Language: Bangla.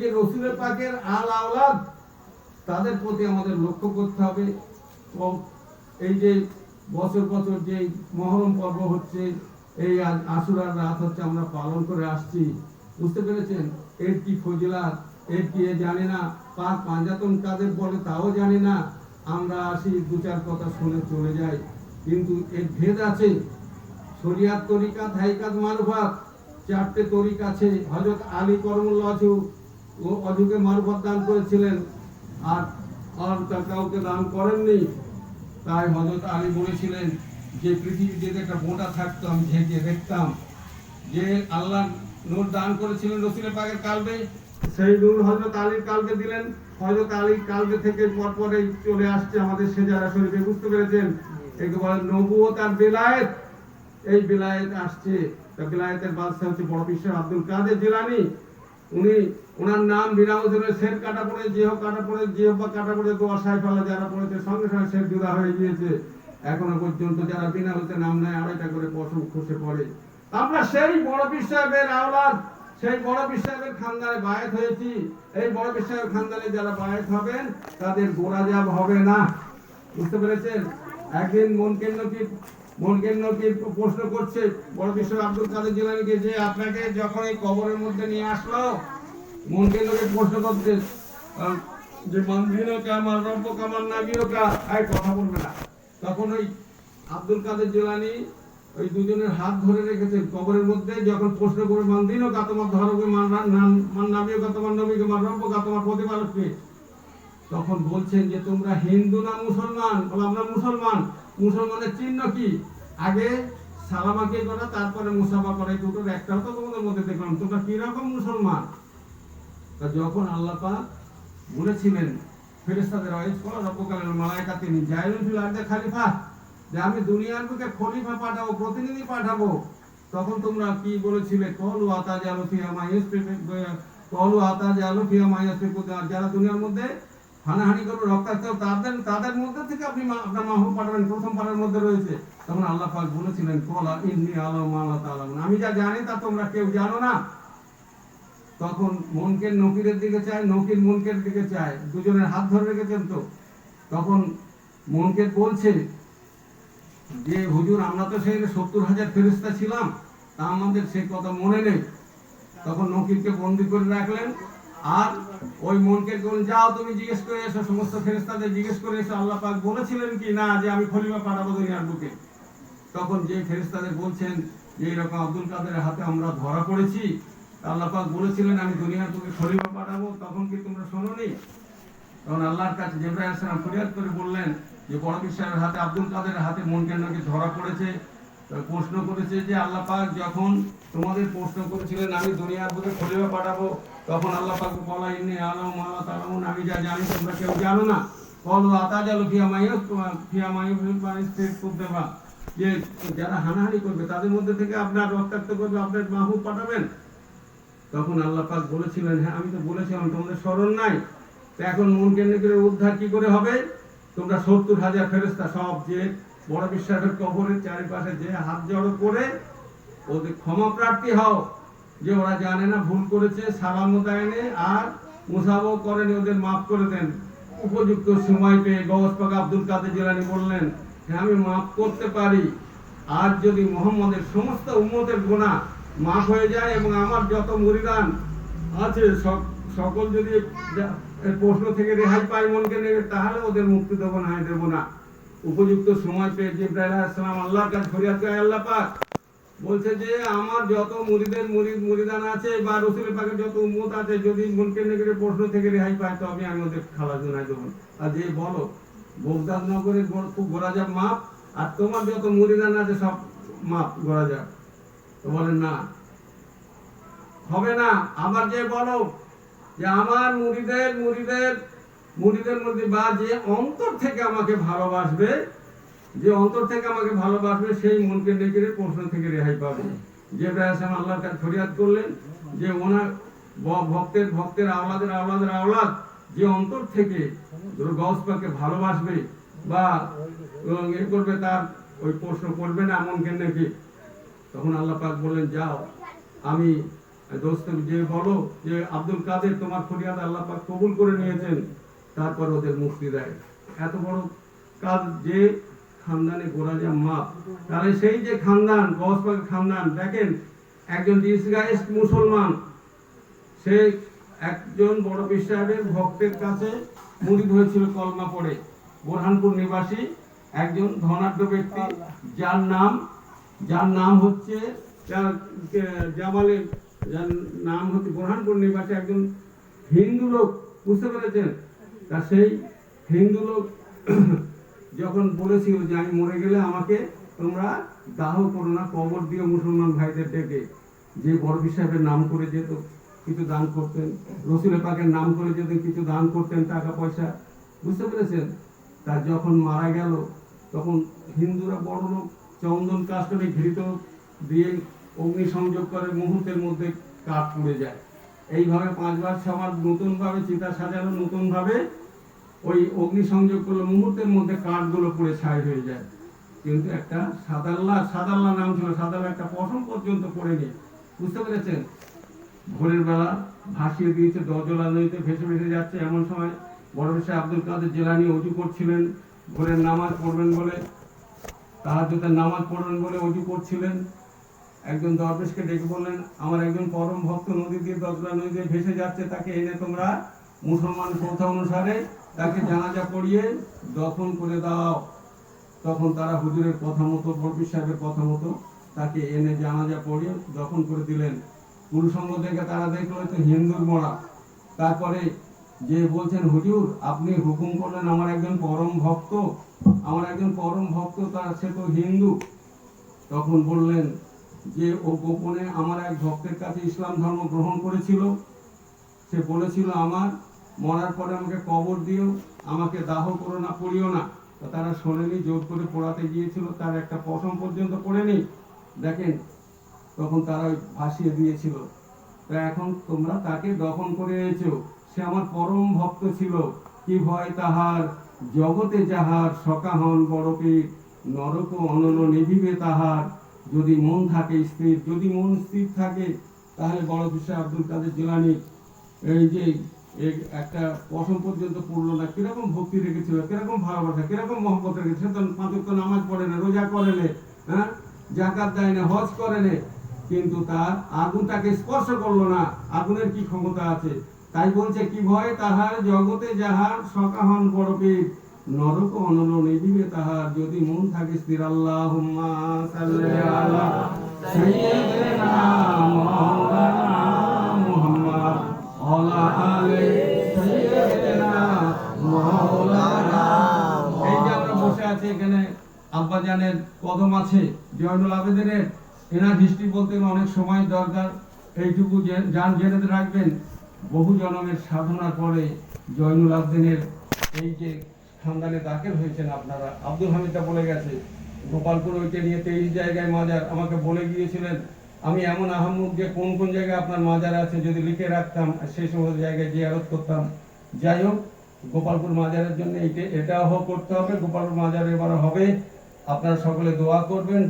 যে রসুলের পাকের আল আওলাদ তাদের প্রতি আমাদের লক্ষ্য করতে হবে। এবং এই যে বছর বছর যে মহরম পর্ব হচ্ছে, এই আশুরার রাত হচ্ছে, আমরা পালন করে আসছি, বুঝতে পেরেছেন? এর কি ফজিলাত, এর কি জানি না, পাক পাঞ্জাতন কাদের বলে তাও জানি না। আমরা আসি, দু চার কথা শুনে চলে যাই, কিন্তু এর ভেদ আছে। শরিয়াত, তরিকাত, হাইকাত, মারুফাত, চারটে তরিক আছে। হযরত আলী করমুল্লাহ ও অজুকে মারুফাত দান করেছিলেন, আর কাউকে দান করেননি। তাই হযরত আলী বলেছিলেন যে পৃথিবীতে একটা মোটা থাকতো আমি ঝেঁকে দেখতাম, যে আল্লাহ নূর দান করেছিলেন রসুলের পাকের কালবে, সেই নূর হযরত আলীর কালবে দিলেন। হযরত আলীর কালবে থেকে পরপরে চলে আসছে আমাদের সেজারা শরীফে, বুঝতে পেরেছেন? একে বলে নবুয়ত আর বেলায়েত। এই বেলায়েত আসছে, বেলায়েতের বাদশা হচ্ছে বড় পীর সাহেব আব্দুল কাদের জিলানী। ওনার নাম বিনা ওজনে শের কাটা পড়ে, যেহ কাটা পড়ে, যেহবা কাটা পড়ে, দোয়া সাইফালা যারা পড়েছে সঙ্গে সঙ্গে শের জুদা হয়ে গিয়েছে। এখনো পর্যন্ত যারা বিনা ওজনে নাম নেয় 2.5টা করে পশম খসে পড়ে। আমরা সেই বড় পীর সাহেবের আওলাদ, সেই বড় পীর সাহেবের খানদানে বায়াত হয়েছি। এই বড় পীর সাহেবের খানদানে যারা বায়াত হবেন তাদের গোরাজাব হবে না, বুঝতে পেরেছেন? একদিন মনকেন নকির প্রশ্ন করছে বড় পীর সাহেব আব্দুল কাদের জিলানীকে, যে আপনাকে যখন এই কবরের মধ্যে নিয়ে আসলো, মনকেন নকির প্রশ্ন করছে যে মানবিনকা আমার রব্বকা আমার নাবিয়কা, এই কথা বলবে না। তখন ওই আব্দুল কাদের জিলানী ওই দুজনের হাত ধরে রেখেছেন কবরের মধ্যে। যখন প্রশ্ন করে মানবিনকা তোমার ধর্মকে, মান নাবিয়কা তোমার নবীকে, মান রব্বকা তোমার প্রতিপালককে, তখন বলছেন যে তোমরা হিন্দু না মুসলমান? বলে আমরা মুসলমান। মুসলমানের চিহ্ন কি? আগে সালামাকে করা, তারপরে মুসাফা করা, এই দুটোর একটাও তো তোমাদের মধ্যে দেখলাম, তোমরা কিরকম মুসলমান? তা যখন আল্লাহ পাক বলেছিলেন ফেরেশতাদের ওয়াইজ করা রব্বুকাল মালায়েকাতি জাইলুন ফিল আরদি খলিফা, যে আমি দুনিয়ার বুকে খলিফা পাঠাবো, প্রতিনিধি পাঠাবো, তখন তোমরা কি বলেছিলে? কলু আতাজালু ফিহা মা ইয়াসফিকু, কলু আতাজালু ফিহা মা ইয়াসফিকু, যারা দুনিয়ার মধ্যে হানাহানি করবে, রক্তাক্ত, তাদের মধ্যে থেকে আপনি আপনার মাহবুব পাঠাবেন, প্রথম পাড়ার মধ্যে রয়েছে। তখন আল্লাহ পাক বলেছিলেন কলা ইন্নী আলামু মা লা তা'লামুন, আমি যা জানি তা তোমরা কেউ জানো না। তখন মুনকির নকিরের দিকে চায়, নকির মুনকিরের দিকে চায়, দুজনের হাত ধরে রেখেছেন। তো তখন মুনকির বলছে যে হুজুর আমরা তো সেই 70,000 ফেরেশতা ছিলাম, তা আমাদের সেই কথা মনে নেই। তখন নকিরকে বন্দী করে রাখলেন, আর ওই মুনকির বললেন যাও তুমি জিজ্ঞেস করে এসো, সমস্ত ফেরেশতাদের জিজ্ঞেস করে এসো আল্লাহ পাক বলেছিলেন কি না যে আমি খলিফা পাঠাবো দুনিয়ার বুকে। তখন যে ফেরেশতাদের বলছেন যে এরকম আব্দুল কাদের হাতে আমরা ধরা পড়েছি, আল্লাহ পাক বলেছিলেন আমি দুনিয়ার বুকে খলিফা পাঠাবো, তখন কি তোমরা শোনোনি? তখন আল্লাহর কাছে জিবরাইল আলাইহিস সালাম ফরিয়াদ করে বললেন যে বড় পীর সাহেবের হাতে, আব্দুল কাদের হাতে মুনকির নকির ধরা পড়েছে। প্রশ্ন করেছে যে আল্লাহ পাক যখন তোমাদের প্রশ্ন করেছিলেন আমি দুনিয়ার বুকে খলিফা পাঠাবো, তখন আল্লাহ পাক বলা ইন্নী আলামু মা লা তা'লামুন, আমি যা জানি তোমরা কেউ জানো না। কলু আতাজালু ফিহা মা ইয়াসফিকু, যে যারা হানাহানি করবে তাদের মধ্যে থেকে আপনার রক্তাক্ত করবে, আপনার মাহবুব পাঠাবেন। তখন আল্লাহ পাক বলেছিলেন হ্যাঁ আমি তো বলেছিলাম, তোমাদের স্মরণ নাই? তো এখন মুনকির নকিরের উদ্ধার কি করে হবে? তোমরা 70,000 ফেরেশতা সব যে বড় পীর সাহেবের কবরের চারিপাশে যে হাত জড়ো করে ওদের ক্ষমা প্রার্থী হও, যে ওরা জানে না ভুল করেছে, সালাম মোতায়েনে আর মুসাফা করেন, ওদের মাফ করে দেন। উপযুক্ত সময় পেয়ে গওস পাক আব্দুল কাদের জিলানী বললেন হ্যাঁ আমি মাফ করতে পারি, আর যদি মুহাম্মদের সমস্ত উম্মতের গুনাহ মাফ হয়ে যায় এবং আমার যত মুরিদান আছে সকল যদি প্রশ্ন থেকে রেহাই পায় মনকে নেবে, তাহলে ওদের মুক্তি দেবো না, দেবো না। উপযুক্ত সময় পেয়ে জিবরাইল আলাইহিস সালাম আল্লাহর কাছে ফরিয়াদ করে, আল্লাহ পাক বলছে যে আমার যত মুরিদান আছে বা রাসূলের পাকের যত উম্মত আছে, যদি মুনকির নকিরের প্রশ্ন থেকে রেহাই পায় তবে আমি ওদের খালাস জানাই দেবো। আর যে বলো বগদাদ নগরের গোরাজাব মাপ, আর তোমার যত মুরিদান আছে সব মাপ গোরাজাব, তো বলেন না হবে না। আবার যে বলো যে আমার মুরিদের মধ্যে বা যে অন্তর থেকে আমাকে ভালোবাসবে, সেই মুনকির নকিরের প্রশ্ন থেকে রেহাই পাবে। জিবরাইল আলাইহিস সালাম আল্লাহর কাছে ফরিয়াদ করলেন যে ওনার ভক্তের আওলাদের আওলাদ যে অন্তর থেকে গওস পাককে ভালোবাসবে বা করবে, তার ওই প্রশ্ন করবে না মুনকির নকির। তখন আল্লাহ পাক বললেন যাও আমি দোস্ত যে বলো যে আব্দুল কাদের তোমার ফরিয়াদ আল্লাহ পাক কবুল করে নিয়েছেন, তারপর ওদের মুক্তি দেয়। এত বড় কাজ যে খানদানে গোরাজা মাপ, তাহলে সেই যে খানদান গসবাগ খানদান, দেখেন একজন ডিসগাইজড মুসলমান, সে একজন বড় পীর সাহেবের ভক্তের কাছে মুরিদ হয়েছিল কলমা পড়ে, বোরহানপুর নিবাসী একজন ধনাঢ্য ব্যক্তি, যার নাম হচ্ছে জামালের, যার নাম হচ্ছে বোরহানপুর নিবাসী একজন হিন্দু লোক, বুঝতে পেরেছেন? তা সেই হিন্দু লোক যখন বলেছিল যে আমি মরে গেলে আমাকে তোমরা দাহ করো না, কবর দিও মুসলমান ভাইদের ডেকে, যে বড় পীর সাহেবের নাম করে যেত কিছু দান করতেন, রসুলের পাকের নাম করে যেতেন কিছু দান করতেন, টাকা পয়সা, বুঝতে পেরেছেন? তার যখন মারা গেল তখন হিন্দুরা বড় লোক চন্দন কাষ্ঠে ঘৃত দিয়ে অগ্নি সংযোগ করে, মুহূর্তের মধ্যে কাঠ পুড়ে যায়। এইভাবে 5 বার 6 বার নতুনভাবে চিতা সাজানো, নতুনভাবে ওই অগ্নি সংযোগ করলে মুহূর্তের মধ্যে কাঠগুলো পুড়ে ছাই হয়ে যায়। কিন্তু একটা সাদাল্লা নাম ছিল, সাদাল্লা একটা পশম পর্যন্ত পড়েনি, বুঝতে পেরেছেন? ভোরের বেলা ভাসিয়ে দিয়েছে, দজলা নদীতে ভেসে ভেসে যাচ্ছে। এমন সময় বড় পীর সাহেব আব্দুল কাদের জিলানী অজু করছিলেন, ভোরের নামাজ পড়বেন বলে, তাহাজ্জুদের নামাজ পড়বেন বলে অজু করছিলেন। একজন দরবেশকে ডেকে বললেন, আমার একজন পরম ভক্ত নদী দিয়ে দজলা নদী দিয়ে ভেসে যাচ্ছে, তাকে এনে তোমরা মুসলমান প্রথা অনুসারে তাকে জানাজা পড়িয়ে দফন করে দাও। তখন তারা হুজুরের কথা মতো, বড় পীর সাহেবের কথা মতো তাকে এনে জানাজা পড়িয়ে দফন করে দিলেন। পুরুষঙ্গ দেখে তারা দেখলো তো হিন্দুর মরা। তারপরে যে বলছেন, হুজুর আপনি হুকুম করলেন, আমার একজন পরম ভক্ত, তার সে তো হিন্দু। তখন বললেন যে ও গোপনে আমার এক ভক্তের কাছে ইসলাম ধর্ম গ্রহণ করেছিল, সে বলেছিল আমার মরার পরে আমাকে কবর দিও, আমাকে দাহ করো না, পড়িও না। তারা শোনেনি, জোর করে পোড়াতে গিয়েছিল, তার একটা পশম পর্যন্ত পড়েনি, দেখেন। তখন তারা ভাসিয়ে দিয়েছিল। তা এখন তোমরা তাকে দফন করে এনেছো, সে আমার পরম ভক্ত ছিল, কি ভয় তাহার, জগতে যাহার সকাহন বড় পীর, নরক অনল নিভিবে তাহার, যদি মন থাকে স্থির। যদি মন স্থির থাকে তাহলে বড় পীর সাহেব আব্দুল কাদের জিলানী এই যে একটা পশম পর্যন্ত পড়লো না, কিরকম ভক্তি রেখেছিল, কিরকম ভালোবাসা, কিরকম মহব্বত রেখেছিল। সে তো 5 ওয়াক্ত নামাজ পড়ে না, রোজা করে না, হ্যাঁ, জাকাত দেয় না, হজ করে না, কিন্তু তার আগুনটাকে স্পর্শ করলো না। আগুনের কি ক্ষমতা আছে? তাই বলছে, কি ভয় তাহার, জগতে যাহার সকাহন বড় পীর, নরক অনল নিভিবে তাহার, যদি মন থাকে স্থির। আল্লাহুম্মা সাল্লি আলা সাইয়্যিদিনা মাওলানা মুহাম্মদ ওয়া আলি সাইয়্যিদিনা মাওলানা। এই যে আমরা বসে আছি এখানে, আব্বাজানের কদম আছে, জয়নুল আবেদিনের, এনার হিস্ট্রি বলতে অনেক সময় দরকার। এইটুকু জেনে রাখবেন, বহু জন্মের সাধনার পরে জয়নুল আবেদিনের এই যে খানদানে দাখিল হয়েছেন আপনারা। আব্দুল হামিদটা বলে গেছে, গোপালপুর ওইটা নিয়ে 23 জায়গায় মাজার, আমাকে বলে গিয়েছিলেন। আমি এমন আহম্মদ যে কোন কোন জায়গায় আপনার মাজার আছে যদি লিখে রাখতাম, সেই সমস্ত জায়গায় জিয়ারত করতাম। যাই হোক, গোপালপুর মাজারের জন্য এটাও করতে হবে, গোপালপুর মাজার এবার হবে। আপনারা সকলে দোয়া করবেন।